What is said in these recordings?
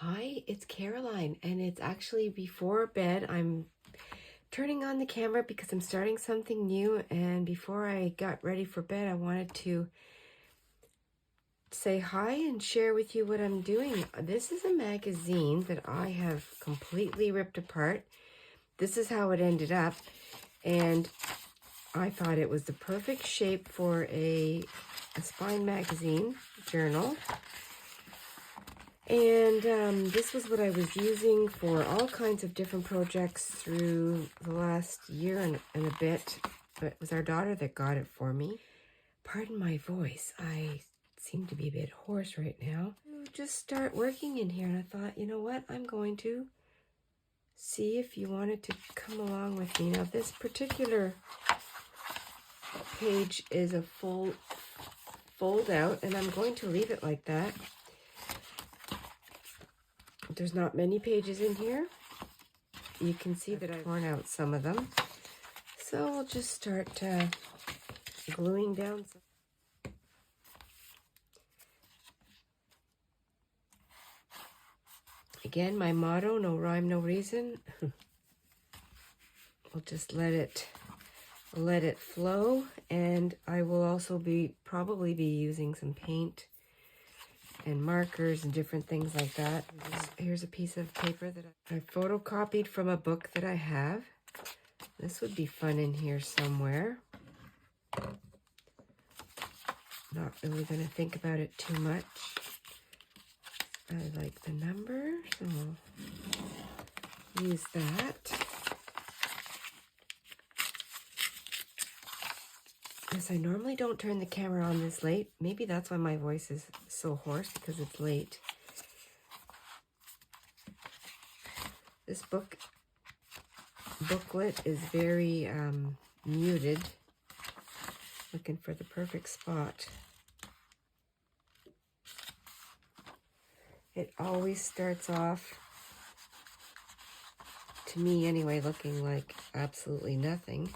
Hi, it's Caroline, and it's actually before bed. I'm turning on the camera because I'm starting something new, and before I got ready for bed, I wanted to say hi and share with you what I'm doing. This is a magazine that I have completely ripped apart. This is how it ended up, and I thought it was the perfect shape for a spine magazine journal. And this was what I was using for all kinds of different projects through the last year and a bit. It was our daughter that got it for me. Pardon my voice. I seem to be a bit hoarse right now. Just start working in here, and I thought, you know what? I'm going to see if you wanted to come along with me. Now, this particular page is a full fold out, and I'm going to leave it like that. There's not many pages in here. You can see that I've torn out some of them. So we'll just start gluing down some. Again, my motto, no rhyme, no reason. We'll just let it flow, and I will also probably be using some paint and markers and different things like that. Here's a piece of paper that I photocopied from a book that I have. This would be fun in here somewhere. Not really going to think about it too much. I like the number, so I'll use that. Yes, I normally don't turn the camera on this late. Maybe that's why my voice is so hoarse, because it's late. This booklet is very muted. Looking for the perfect spot. It always starts off, to me anyway, looking like absolutely nothing.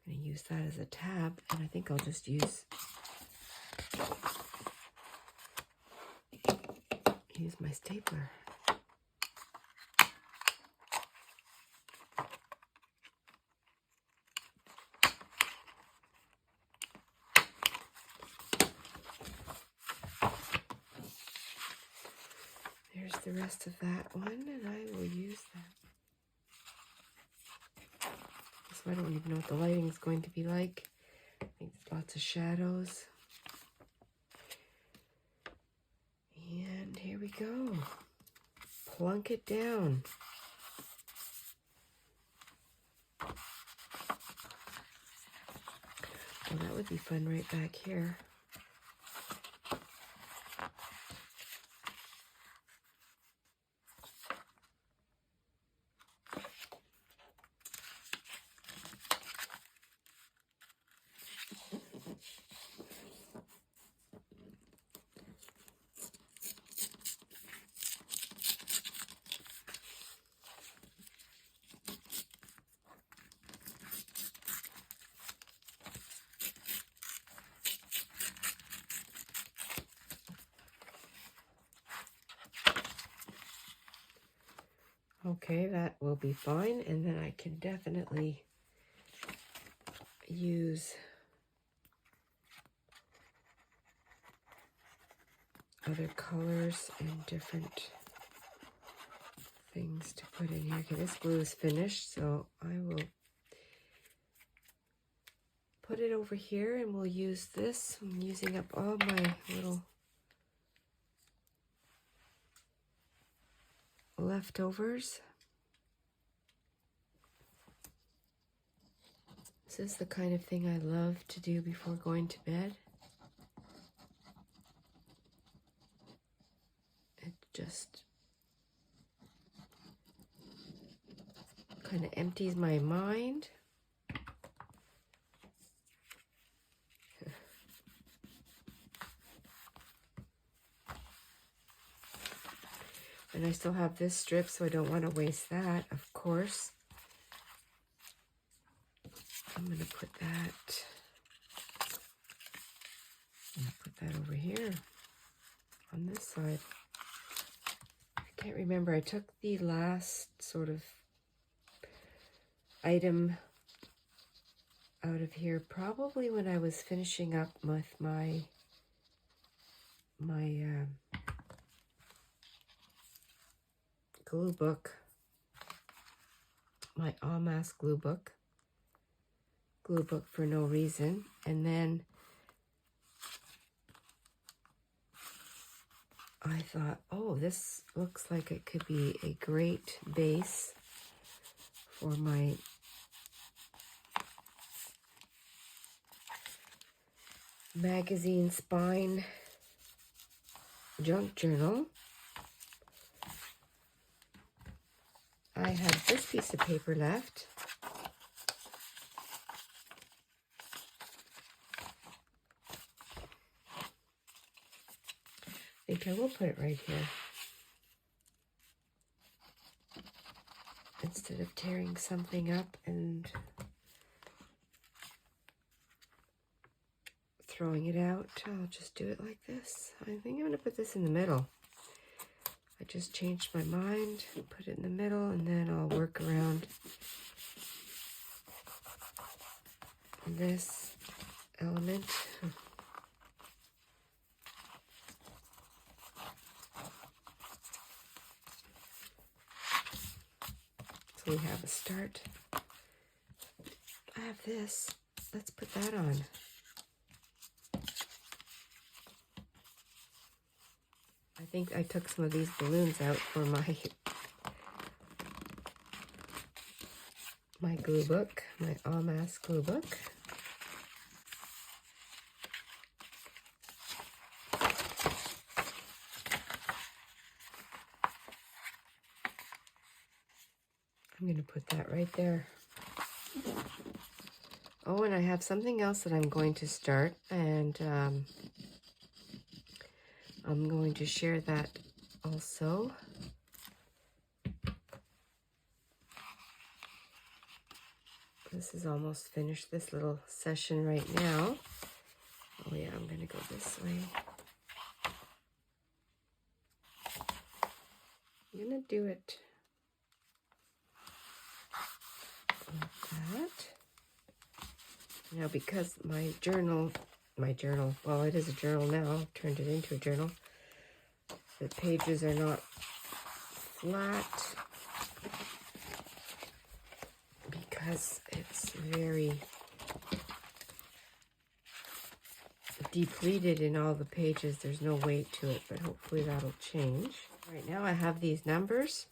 I'm going to use that as a tab, and I think I'll just use my stapler. There's the rest of that one, and I will use that. So I don't even know what the lighting is going to be like. I think there's lots of shadows. And here we go. Plunk it down. Well, that would be fun right back here. Okay, that will be fine, and then I can definitely use other colors and different things to put in here. Okay, this glue is finished, so I will put it over here, and we'll use this. I'm using up all my little leftovers. This is the kind of thing I love to do before going to bed. It just kind of empties my mind. And I still have this strip, so I don't want to waste that, of course. I'm going to put that I'm gonna put that over here on this side. I can't remember. I took the last sort of item out of here probably when I was finishing up with my glue book, my en masse glue book for no reason. And then I thought, oh, this looks like it could be a great base for my magazine spine junk journal. I have this piece of paper left. I think I will put it right here, instead of tearing something up and throwing it out. I'll just do it like this. I think I'm going to put this in the middle. I just changed my mind, put it in the middle, and then I'll work around this element. So we have a start. I have this. Let's put that on. I think I took some of these balloons out for my glue book, my en masse glue book. I'm going to put that right there. Oh, and I have something else that I'm going to start, and I'm going to share that also. This is almost finished, this little session right now. Oh yeah, I'm going to go this way. I'm going to do it like that. Now, because my journal, well, it is a journal now, I've turned it into a journal. The pages are not flat because it's very depleted in all the pages. There's no weight to it, but hopefully that'll change. Right now I have these numbers.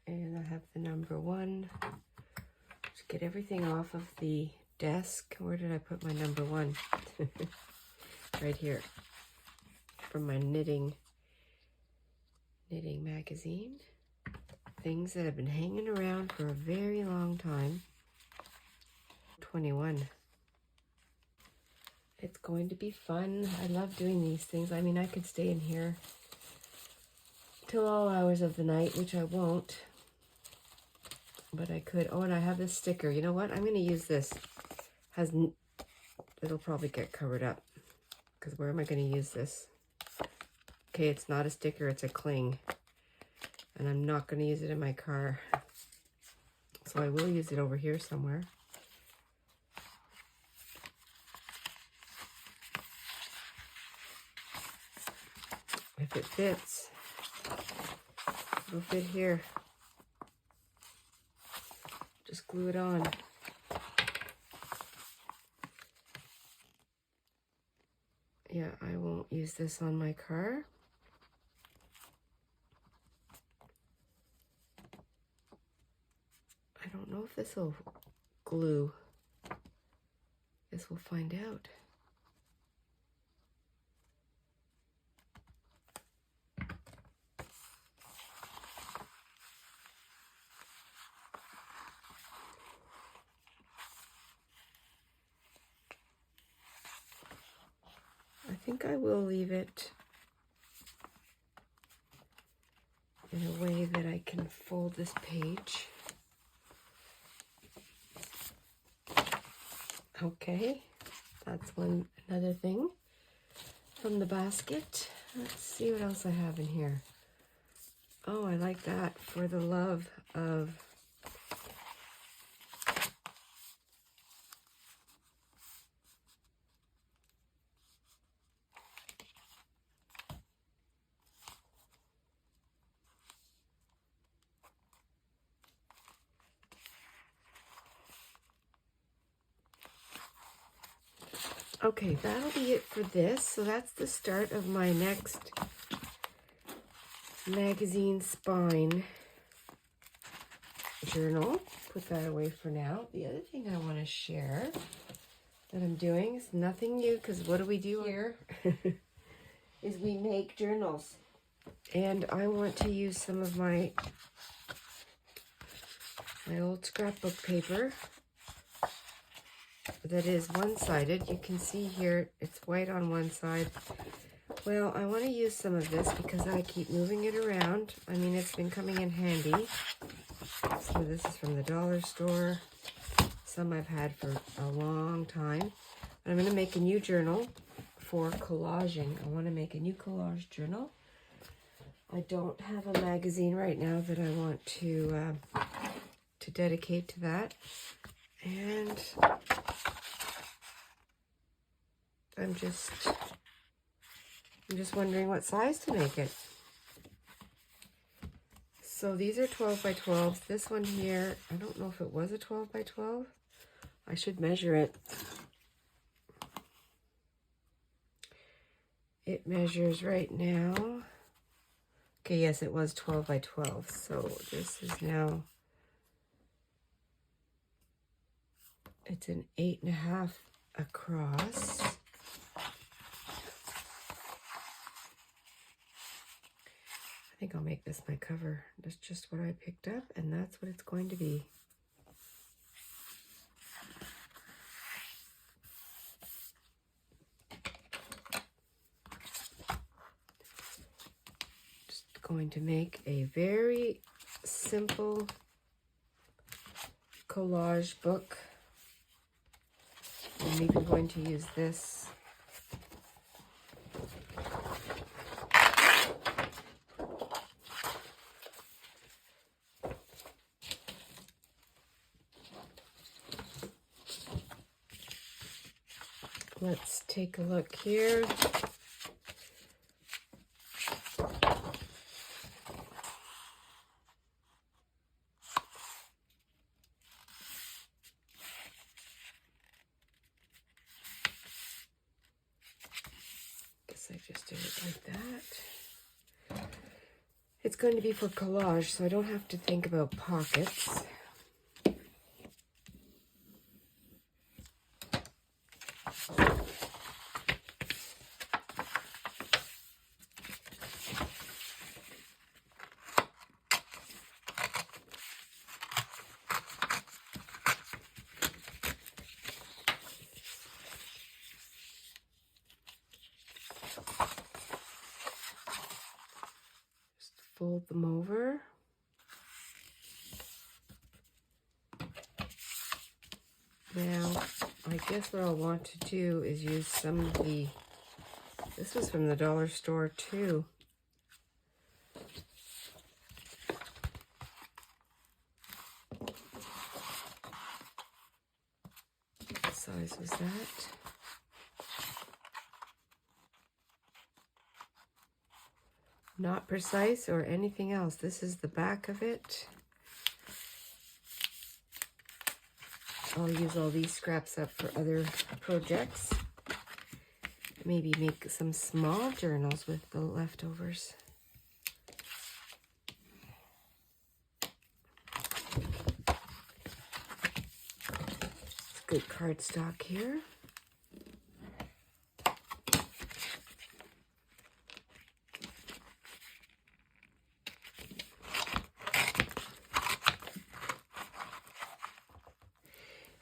And I have the number 1. Just get everything off of the desk. Where did I put my number 1? Right here. From my knitting magazine. Things that have been hanging around for a very long time. 21. It's going to be fun. I love doing these things. I mean, I could stay in here till all hours of the night, which I won't. But I could. Oh, and I have this sticker. You know what? I'm going to use this. It'll probably get covered up. Because where am I going to use this? Okay, it's not a sticker. It's a cling. And I'm not going to use it in my car. So I will use it over here somewhere. If it fits, it'll fit here. Just glue it on. Yeah, I won't use this on my car. I don't know if this will glue. Guess we'll find out. I think I will leave it in a way that I can fold this page. Okay, that's another thing from the basket. Let's see what else I have in here. Oh, I like that, for the love of okay, that'll be it for this. So that's the start of my next magazine spine journal. Put that away for now. The other thing I want to share that I'm doing is nothing new, because what do we do here? Is we make journals. And I want to use some of my old scrapbook paper that is one-sided. You can see here it's white on one side. Well, I want to use some of this because I keep moving it around. I mean, it's been coming in handy. So this is from the dollar store. Some I've had for a long time. I'm going to make a new journal for collaging. I want to make a new collage journal. I don't have a magazine right now that I want to dedicate to that. And I'm just wondering what size to make it. So these are 12 by 12. This one here, I don't know if it was a 12 by 12. I should measure it. It measures right now. Okay, yes, it was 12 by 12. So this is now, it's an 8.5 across. I think I'll make this my cover. That's just what I picked up, and that's what it's going to be. Just going to make a very simple collage book. I'm maybe going to use this. Let's take a look here. Guess I just did it like that. It's going to be for collage, so I don't have to think about pockets. Fold them over. Now, I guess what I'll want to do is use some of the, this was from the dollar store too. What size was that? Not precise or anything else. This is the back of it. I'll use all these scraps up for other projects. Maybe make some small journals with the leftovers. It's good cardstock here.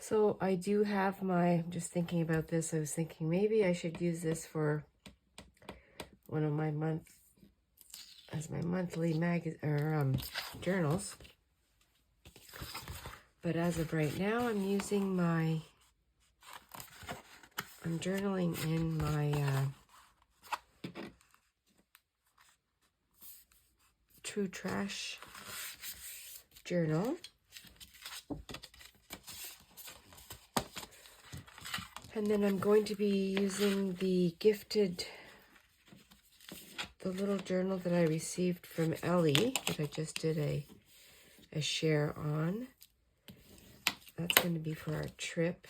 So I do have my, I'm just thinking about this, I was thinking maybe I should use this for one of my monthly journals. But as of right now, I'm journaling in my True Trash journal. And then I'm going to be using the little journal that I received from Ellie that I just did a share on. That's going to be for our trip.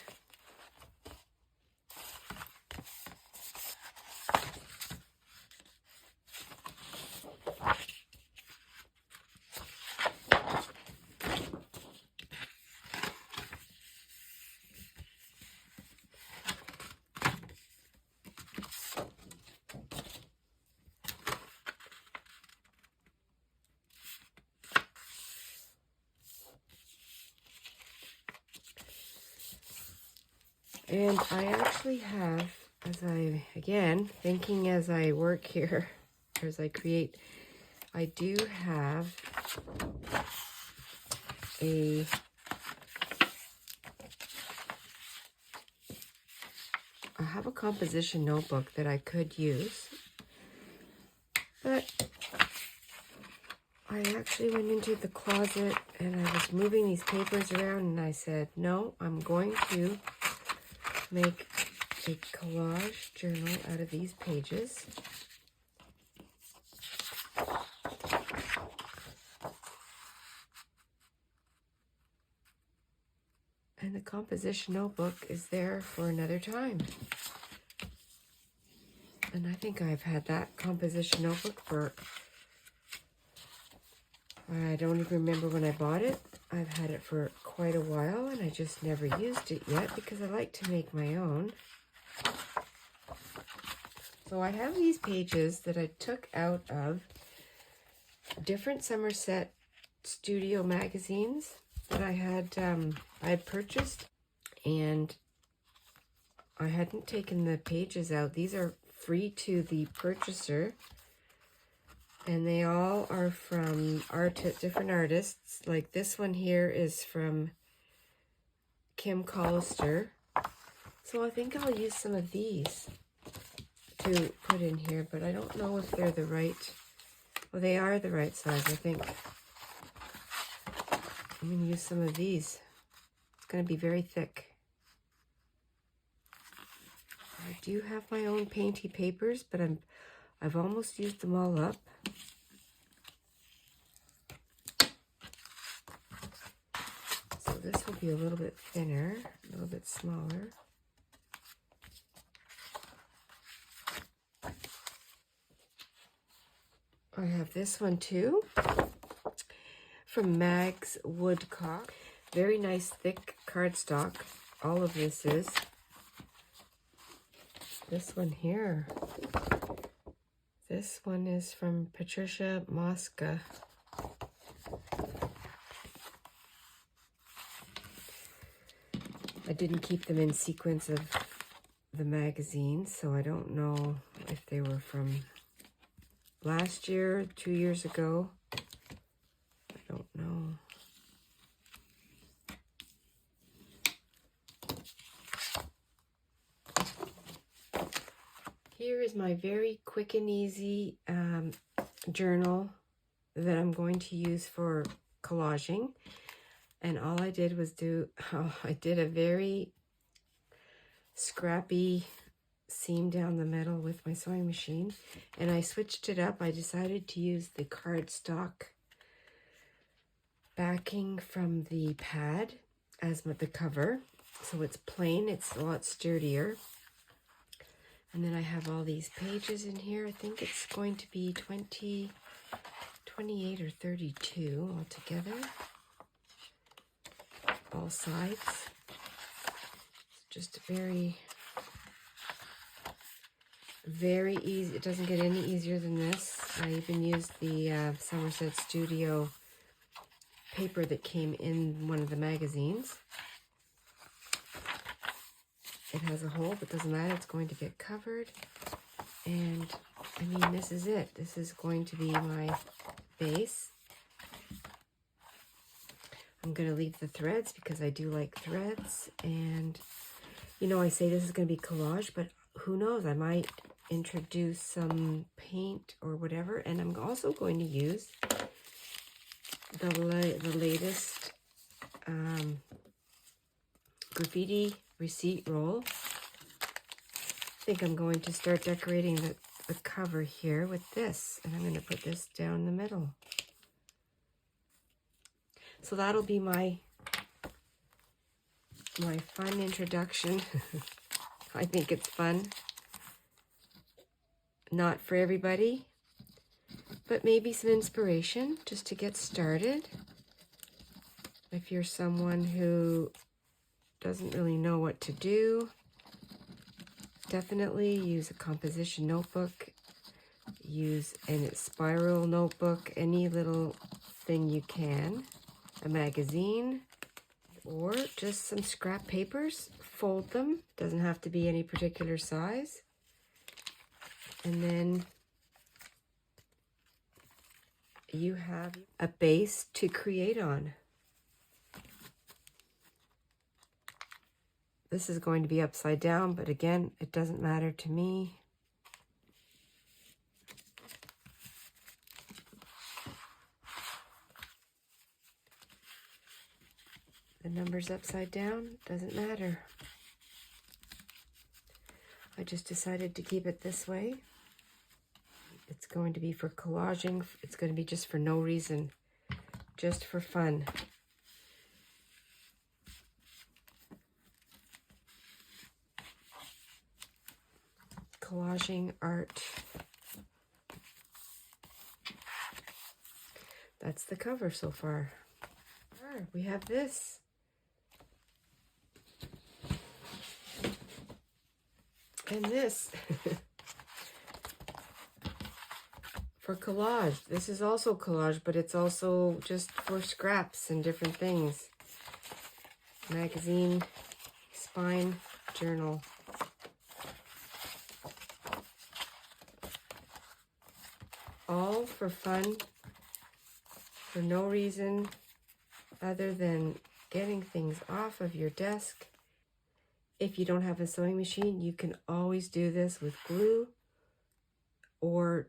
And I actually have, thinking as I work here, as I create, I do have a composition notebook that I could use, but I actually went into the closet and I was moving these papers around and I said, no, I'm going to make a collage journal out of these pages. And the composition notebook is there for another time. And I think I've had that composition notebook for, I don't even remember when I bought it. I've had it for quite a while and I just never used it yet because I like to make my own. So I have these pages that I took out of different Somerset studio magazines that I had purchased, and I hadn't taken the pages out. These are free to the purchaser, and they all are from different artists. Like this one here is from Kim Collister. So I think I'll use some of these to put in here, but I don't know if they're the right, well, they are the right size, I think. I'm going to use some of these. It's going to be very thick. I do have my own painty papers, but I've almost used them all up. So this will be a little bit thinner, a little bit smaller. I have this one too, from Mag's Woodcock. Very nice thick cardstock. All of this is. This one here. This one is from Patricia Mosca. I didn't keep them in sequence of the magazines, so I don't know if they were from last year, 2 years ago. I don't know. Here is my very quick and easy journal that I'm going to use for collaging. And all I did was I did a very scrappy seam down the middle with my sewing machine, and I switched it up. I decided to use the cardstock backing from the pad as the cover, so it's plain, it's a lot sturdier. And then I have all these pages in here. I think it's going to be 28 or 32 altogether, all sides. It's just very easy. It doesn't get any easier than this. I even used the Somerset Studio paper that came in one of the magazines. It has a hole, but doesn't matter. It's going to get covered. And I mean, this is it. This is going to be my base. I'm going to leave the threads because I do like threads. And, you know, I say this is going to be collage, but who knows? I might introduce some paint or whatever. And I'm also going to use the latest graffiti receipt roll. I think I'm going to start decorating the cover here with this. And I'm going to put this down the middle. So that'll be my fun introduction. I think it's fun. Not for everybody, but maybe some inspiration just to get started. If you're someone who doesn't really know what to do, definitely use a composition notebook, use a spiral notebook, any little thing you can, a magazine, or just some scrap papers. Fold them, doesn't have to be any particular size. And then you have a base to create on. This is going to be upside down, but again, it doesn't matter to me. The number's upside down, doesn't matter. I just decided to keep it this way. It's going to be for collaging. It's going to be just for no reason, just for fun. Collaging art. That's the cover so far. We have this. And this. For collage. This is also collage, but it's also just for scraps and different things. Magazine, spine, journal. All for fun, for no reason other than getting things off of your desk. If you don't have a sewing machine, you can always do this with glue or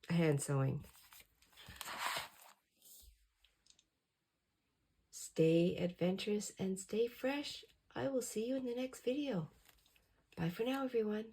hand sewing. Stay adventurous and stay fresh. I will see you in the next video. Bye for now, everyone.